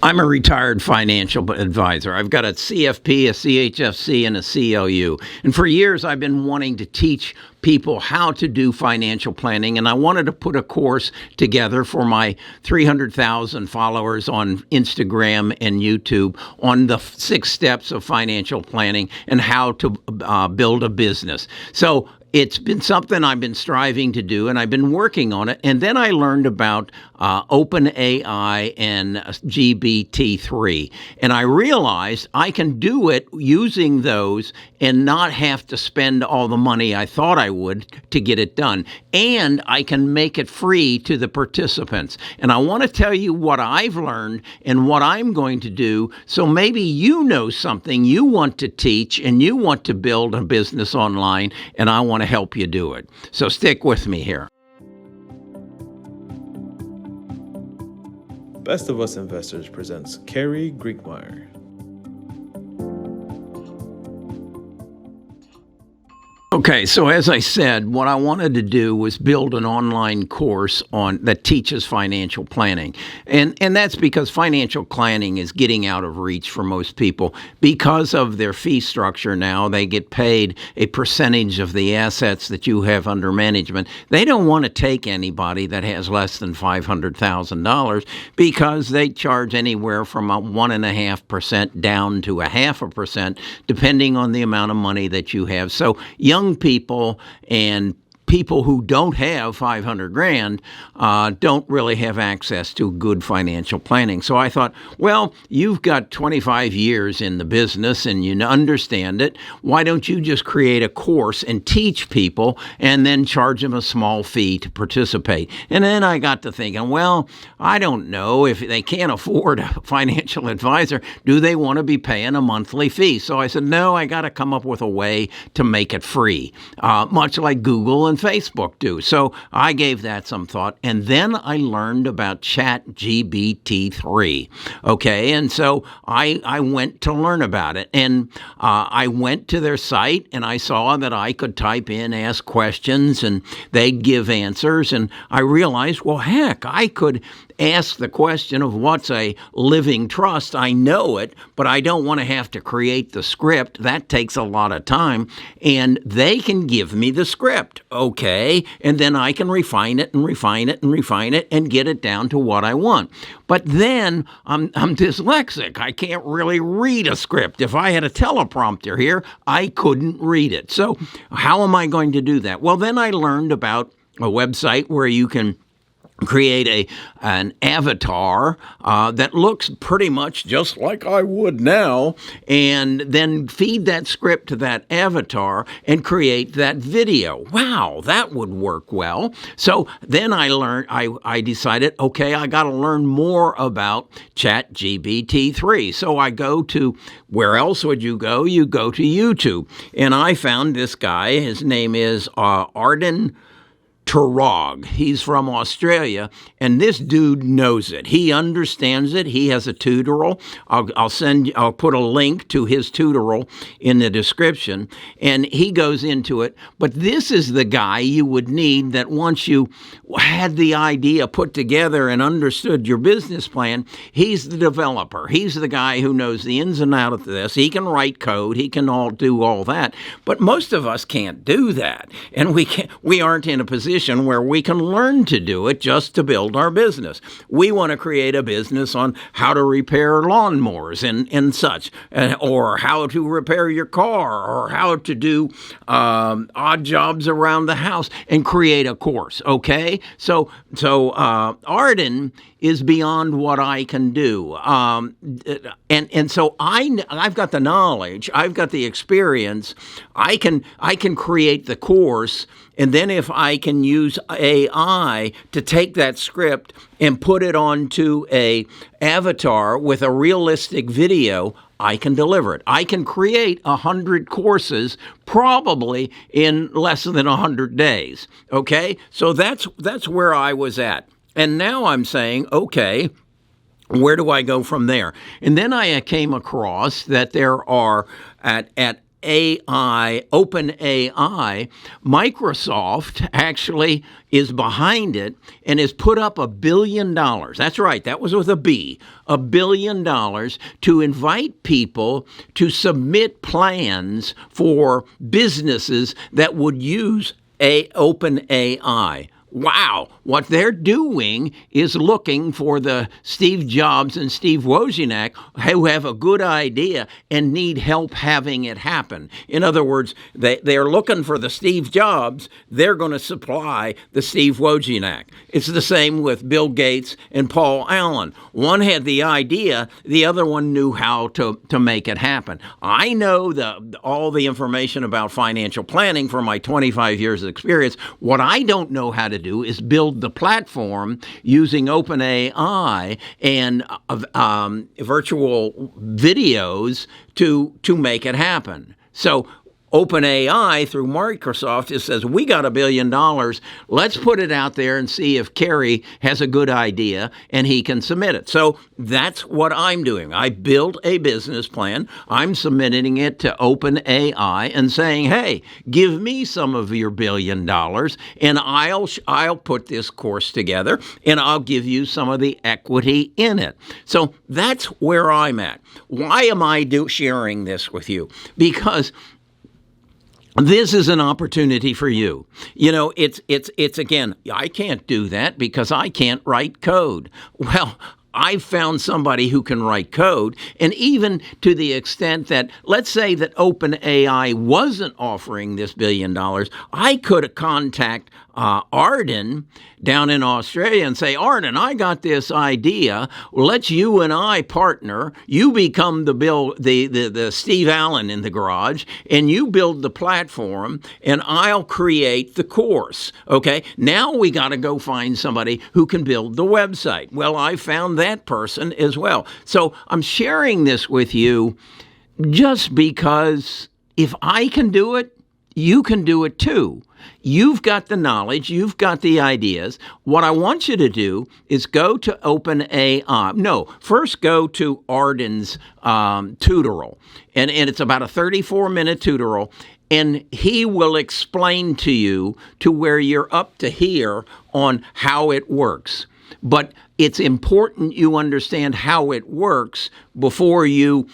I'm a retired financial advisor. I've got a CFP, a CHFC, and a CLU. And for years, I've been wanting to teach people how to do financial planning. And I wanted to put a course together for my 300,000 followers on Instagram and YouTube on the 6 steps of financial planning and how to build a business. So it's been something I've been striving to do, and I've been working on it. And then I learned about OpenAI and GPT-3. And I realized I can do it using those and not have to spend all the money I thought I would to get it done. And I can make it free to the participants. And I want to tell you what I've learned and what I'm going to do. So maybe you know something you want to teach and you want to build a business online, and I want to help you do it. So stick with me here. Best of Us Investors presents Carrie Griegmeyer. Okay, so as I said, what I wanted to do was build an online course that teaches financial planning. And that's because financial planning is getting out of reach for most people. Because of their fee structure now, they get paid a percentage of the assets that you have under management. They don't want to take anybody that has less than $500,000 because they charge anywhere from 1.5% down to 0.5%, depending on the amount of money that you have. So young people and people who don't have 500 grand don't really have access to good financial planning. So I thought, well, you've got 25 years in the business and you understand it. Why don't you just create a course and teach people and then charge them a small fee to participate? And then I got to thinking, well, I don't know if they can't afford a financial advisor. Do they want to be paying a monthly fee? So I said, no, I got to come up with a way to make it free, much like Google and Facebook do. So I gave that some thought. And then I learned about ChatGPT-3. Okay. And so I went to learn about it. And I went to their site and I saw that I could type in, ask questions, and they'd give answers. And I realized, well, heck, I could ask the question of what's a living trust. I know it, but I don't want to have to create the script. That takes a lot of time. And they can give me the script. Okay. And then I can refine it and refine it and refine it and get it down to what I want. But then I'm dyslexic. I can't really read a script. If I had a teleprompter here, I couldn't read it. So how am I going to do that? Well, then I learned about a website where you can create an avatar that looks pretty much just like I would now, and then feed that script to that avatar and create that video. Wow, that would work well. So then I decided, okay, I got to learn more about ChatGPT-3. So I go to, where else would you go? You go to YouTube. And I found this guy. His name is Arden Turog. He's from Australia, and this dude knows it. He understands it. He has a tutorial. I'll put a link to his tutorial in the description, and he goes into it. But this is the guy you would need that once you had the idea put together and understood your business plan, he's the developer. He's the guy who knows the ins and outs of this. He can write code. He can do all that. But most of us can't do that, and we aren't in a position where we can learn to do it just to build our business. We want to create a business on how to repair lawnmowers and such, or how to repair your car, or how to do odd jobs around the house and create a course. Okay, so Arden is beyond what I can do, and so I've got the knowledge, I've got the experience. I can create the course. And then if I can use AI to take that script and put it onto a avatar with a realistic video, I can deliver it. I can create 100 courses probably in less than 100 days. Okay? So that's where I was at. And now I'm saying, okay, where do I go from there? And then I came across that there are at OpenAI, Microsoft actually is behind it and has put up $1 billion. That's right, that was with a B, $1 billion to invite people to submit plans for businesses that would use OpenAI. Wow, what they're doing is looking for the Steve Jobs and Steve Wozniak who have a good idea and need help having it happen. In other words, they're looking for the Steve Jobs. They're going to supply the Steve Wozniak. It's the same with Bill Gates and Paul Allen. One had the idea, the other one knew how to make it happen. I know all the information about financial planning from my 25 years of experience. What I don't know how to do is build the platform using OpenAI and virtual videos to make it happen. So OpenAI through Microsoft just says, we got $1 billion. Let's put it out there and see if Kerry has a good idea and he can submit it. So that's what I'm doing. I built a business plan. I'm submitting it to OpenAI and saying, hey, give me some of your $1 billion and I'll put this course together and I'll give you some of the equity in it. So that's where I'm at. Why am I sharing this with you? Because this is an opportunity for you. You know, it's again, I can't do that because I can't write code. Well, I found somebody who can write code, and even to the extent that, let's say that OpenAI wasn't offering this $1 billion, I could contact Arden down in Australia and say, Arden, I got this idea. Let's you and I partner. You become the Steve Allen in the garage, and you build the platform, and I'll create the course. Okay, now we got to go find somebody who can build the website. Well, I found that person as well. So I'm sharing this with you just because if I can do it, you can do it too. You've got the knowledge. You've got the ideas. What I want you to do is go to OpenAI. No, first go to Arden's tutorial. And it's about a 34-minute tutorial. And he will explain to you to where you're up to here on how it works. But it's important you understand how it works before you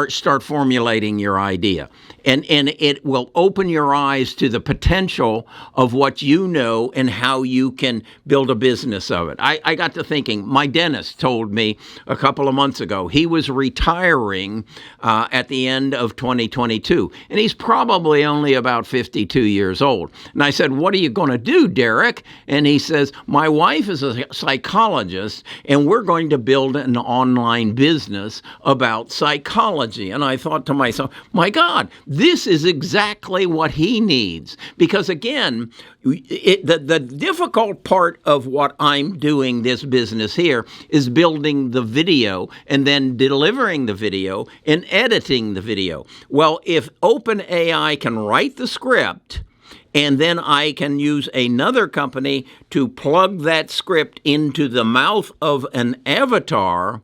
start formulating your idea. And it will open your eyes to the potential of what you know and how you can build a business of it. I got to thinking, my dentist told me a couple of months ago, he was retiring at the end of 2022. And he's probably only about 52 years old. And I said, what are you going to do, Derek? And he says, my wife is a psychologist, and we're going to build an online business about psychology. And I thought to myself, my God, this is exactly what he needs. Because again, the difficult part of what I'm doing this business here is building the video and then delivering the video and editing the video. Well, if OpenAI can write the script, and then I can use another company to plug that script into the mouth of an avatar,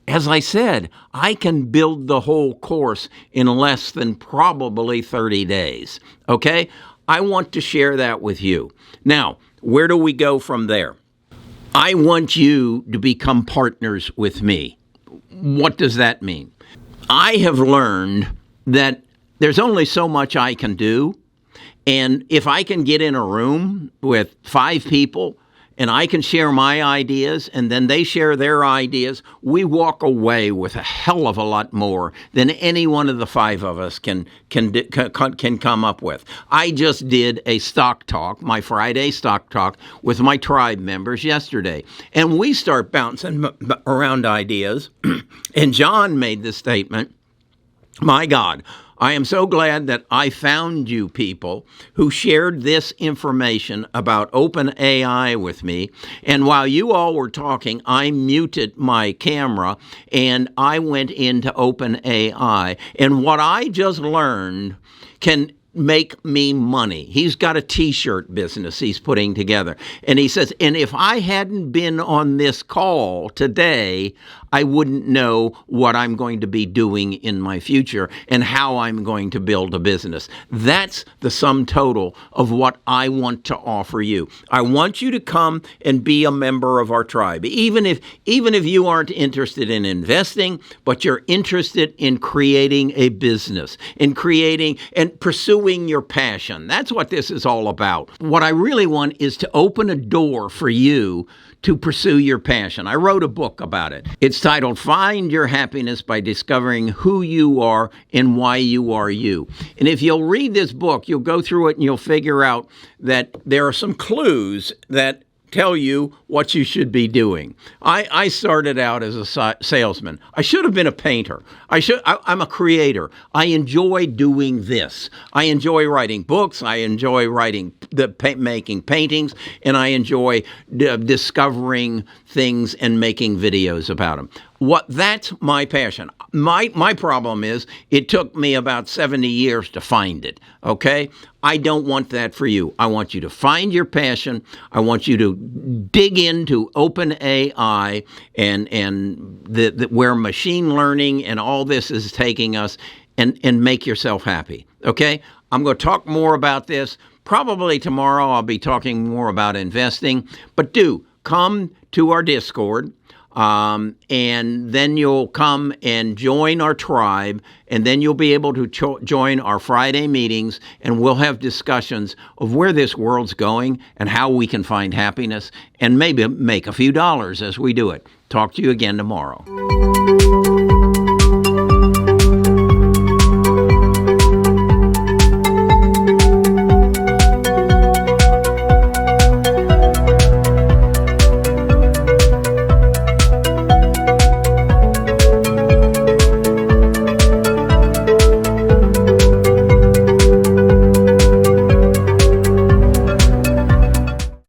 as I said, I can build the whole course in less than probably 30 days. Okay? I want to share that with you. Now, where do we go from there? I want you to become partners with me. What does that mean? I have learned that there's only so much I can do. And if I can get in a room with 5 people and I can share my ideas and then they share their ideas, we walk away with a hell of a lot more than any one of the 5 of us can come up with. I just did a stock talk, my Friday stock talk with my tribe members yesterday. And we start bouncing around ideas. And John made the statement, my God, I am so glad that I found you people who shared this information about OpenAI with me. And while you all were talking, I muted my camera and I went into OpenAI. And what I just learned make me money. He's got a t-shirt business he's putting together. And he says, and if I hadn't been on this call today, I wouldn't know what I'm going to be doing in my future and how I'm going to build a business. That's the sum total of what I want to offer you. I want you to come and be a member of our tribe. Even if you aren't interested in investing, but you're interested in creating a business, in creating and pursuing your passion. That's what this is all about. What I really want is to open a door for you to pursue your passion. I wrote a book about it. It's titled Find Your Happiness by Discovering Who You Are and Why You Are You. And if you'll read this book, you'll go through it and you'll figure out that there are some clues that tell you what you should be doing. I started out as a salesman. I should have been a painter. I'm a creator. I enjoy doing this. I enjoy writing books. I enjoy making paintings, and I enjoy discovering things and making videos about them. That's my passion. My problem is it took me about 70 years to find it, okay? I don't want that for you. I want you to find your passion. I want you to dig into open AI and where machine learning and all this is taking us and make yourself happy, okay? I'm going to talk more about this. Probably tomorrow I'll be talking more about investing, but do come to our Discord. And then you'll come and join our tribe, and then you'll be able to join our Friday meetings, and we'll have discussions of where this world's going and how we can find happiness and maybe make a few dollars as we do it. Talk to you again tomorrow.